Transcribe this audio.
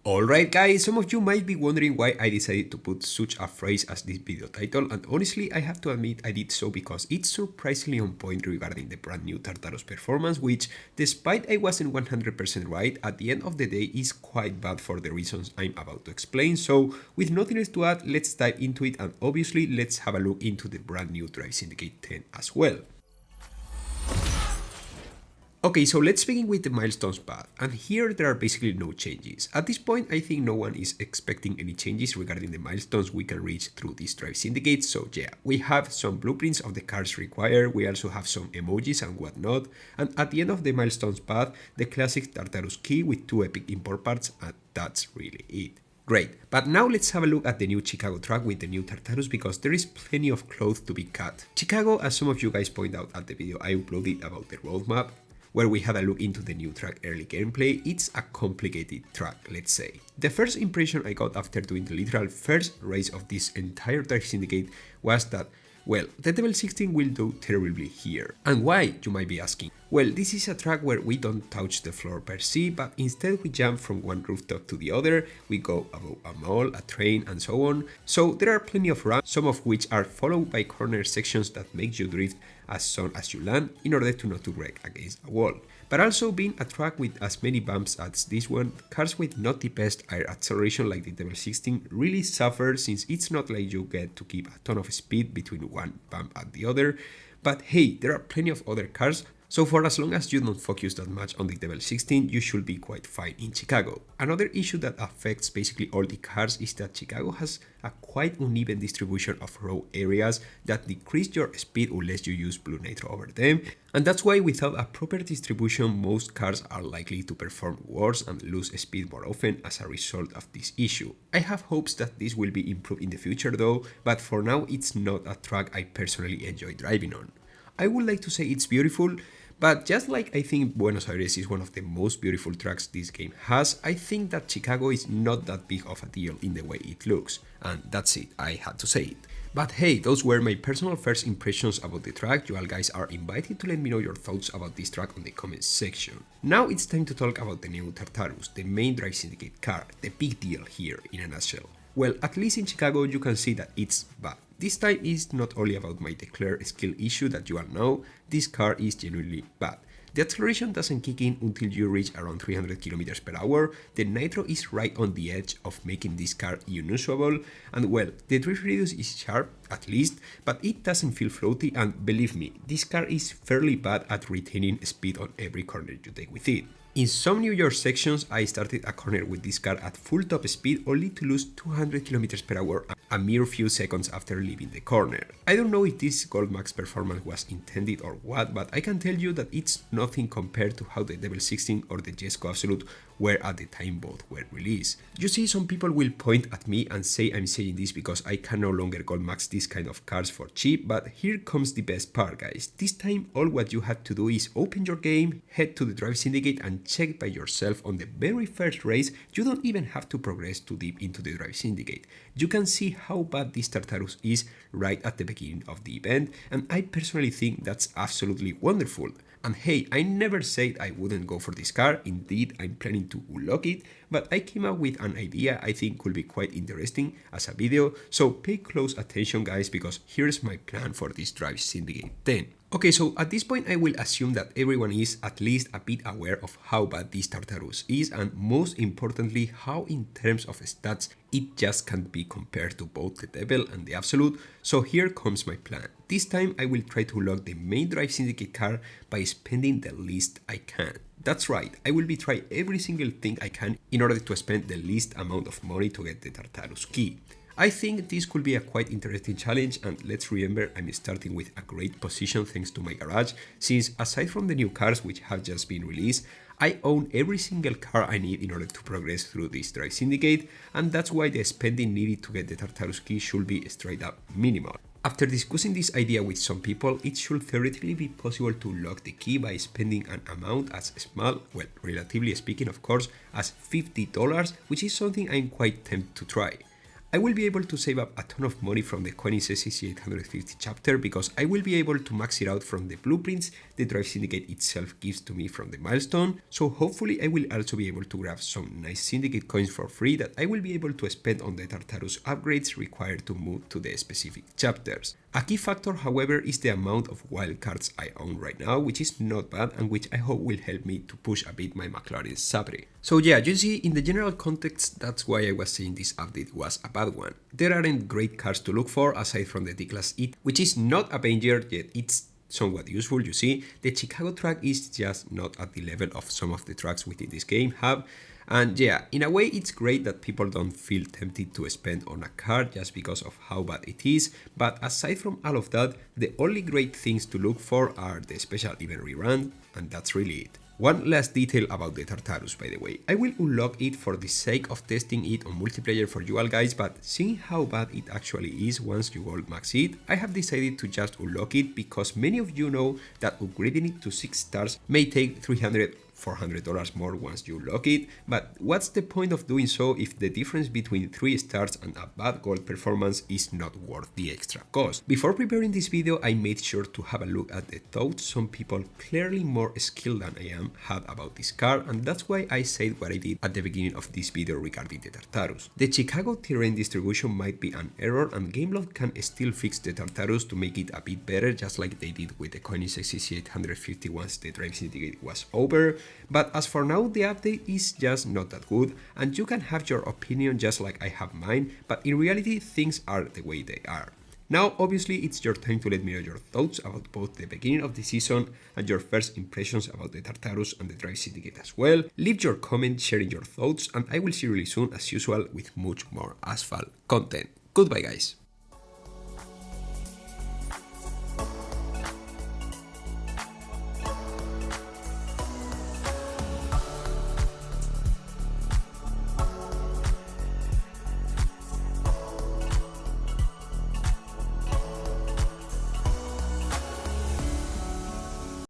Alright guys, some of you might be wondering why I decided to put such a phrase as this video title, and honestly I have to admit I did so because it's surprisingly on point regarding the brand new Tartarus performance, which despite I wasn't 100% right, at the end of the day is quite bad for the reasons I'm about to explain. So with nothing else to add, let's dive into it, and obviously let's have a look into the brand new Drive Syndicate 10 as well. Okay, so let's begin with the milestones path, and here there are basically no changes. At this point, I think no one is expecting any changes regarding the milestones we can reach through this Drive Syndicate, so yeah, we have some blueprints of the cars required, we also have some emojis and whatnot, and at the end of the milestones path, the classic Tartarus key with 2 epic import parts, and that's really it. Great, but now let's have a look at the new Chicago track with the new Tartarus because there is plenty of cloth to be cut. Chicago, as some of you guys point out at the video I uploaded about the roadmap, where we had a look into the new track early gameplay, it's a complicated track, let's say. The first impression I got after doing the literal first race of this entire Drive Syndicate was that, well, the level 16 will do terribly here. And why, you might be asking? Well, this is a track where we don't touch the floor per se, but instead we jump from one rooftop to the other, we go above a mall, a train, and so on. So there are plenty of ramps, some of which are followed by corner sections that make you drift as soon as you land in order to not to wreck against a wall. But also being a track with as many bumps as this one, cars with not the best air acceleration like the Level 16 really suffer since it's not like you get to keep a ton of speed between one bump and the other. But hey, there are plenty of other cars, so for as long as you don't focus that much on the Level 16, you should be quite fine in Chicago. Another issue that affects basically all the cars is that Chicago has a quite uneven distribution of road areas that decrease your speed unless you use blue nitro over them, and that's why without a proper distribution most cars are likely to perform worse and lose speed more often as a result of this issue. I have hopes that this will be improved in the future though, but for now it's not a track I personally enjoy driving on. I would like to say it's beautiful, but just like I think Buenos Aires is one of the most beautiful tracks this game has, I think that Chicago is not that big of a deal in the way it looks, and that's it, I had to say it. But hey, those were my personal first impressions about the track. You all guys are invited to let me know your thoughts about this track on the comments section. Now it's time to talk about the new Tartarus, the main Drive Syndicate car, the big deal here in a nutshell. Well, at least in Chicago you can see that it's bad. This time is not only about my declared skill issue that you all know, this car is genuinely bad. The acceleration doesn't kick in until you reach around 300 km per hour, the nitro is right on the edge of making this car unusable, and well, the drift radius is sharp, at least, but it doesn't feel floaty, and believe me, this car is fairly bad at retaining speed on every corner you take with it. In some New York sections, I started a corner with this car at full top speed only to lose 200 km per hour a mere few seconds after leaving the corner. I don't know if this Gold Max performance was intended or what, but I can tell you that it's nothing compared to how the Level 16 or the Jesco Absolute were at the time both were released. You see, some people will point at me and say I'm saying this because I can no longer Gold Max this kind of cars for cheap, but here comes the best part guys. This time all what you have to do is open your game, head to the Drive Syndicate and check by yourself on the very first race. You don't even have to progress too deep into the Drive Syndicate. You can see how bad this Tartarus is right at the beginning of the event, and I personally think that's absolutely wonderful. And hey, I never said I wouldn't go for this car, indeed I'm planning to unlock it, but I came up with an idea I think could be quite interesting as a video, so pay close attention guys because here's my plan for this Drive Syndicate 10. Okay, so at this point I will assume that everyone is at least a bit aware of how bad this Tartarus is, and most importantly how in terms of stats it just can't be compared to both the Devil and the Absolute. So here comes my plan. This time I will try to unlock the main Drive Syndicate car by spending the least I can. That's right, I will be trying every single thing I can in order to spend the least amount of money to get the Tartarus key. I think this could be a quite interesting challenge, and let's remember I'm starting with a great position thanks to my garage, since aside from the new cars which have just been released, I own every single car I need in order to progress through this Drive Syndicate, and that's why the spending needed to get the Tartarus key should be straight up minimal. After discussing this idea with some people, it should theoretically be possible to unlock the key by spending an amount as small, well, relatively speaking of course, as $50, which is something I'm quite tempted to try. I will be able to save up a ton of money from the Coin's SCC-850 chapter because I will be able to max it out from the blueprints the Drive Syndicate itself gives to me from the Milestone, so hopefully I will also be able to grab some nice Syndicate coins for free that I will be able to spend on the Tartarus upgrades required to move to the specific chapters. A key factor, however, is the amount of wildcards I own right now, which is not bad and which I hope will help me to push a bit my McLaren Sabre. So yeah, you see, in the general context, that's why I was saying this update was a bad one. There aren't great cars to look for aside from the D-Class IT, which is not a banger, yet it's somewhat useful, you see. The Chicago track is just not at the level of some of the tracks within this game have. And yeah, in a way it's great that people don't feel tempted to spend on a car just because of how bad it is, but aside from all of that, the only great things to look for are the special event rerun, and that's really it. One last detail about the Tartarus, by the way. I will unlock it for the sake of testing it on multiplayer for you all guys, but seeing how bad it actually is once you gold max it, I have decided to just unlock it because many of you know that upgrading it to 6 stars may take $400 more once you unlock it, but what's the point of doing so if the difference between 3 stars and a bad gold performance is not worth the extra cost? Before preparing this video, I made sure to have a look at the thoughts some people clearly more skilled than I am had about this car, and that's why I said what I did at the beginning of this video regarding the Tartarus. The Chicago terrain distribution might be an error, and Gameloft can still fix the Tartarus to make it a bit better, just like they did with the Koenigsegg CC-850 once the Drive Syndicate was over. But as for now, the update is just not that good, and you can have your opinion just like I have mine, but in reality things are the way they are. Now obviously it's your time to let me know your thoughts about both the beginning of the season and your first impressions about the Tartarus and the Drive Syndicate as well. Leave your comment sharing your thoughts, and I will see you really soon as usual with much more Asphalt content. Goodbye guys!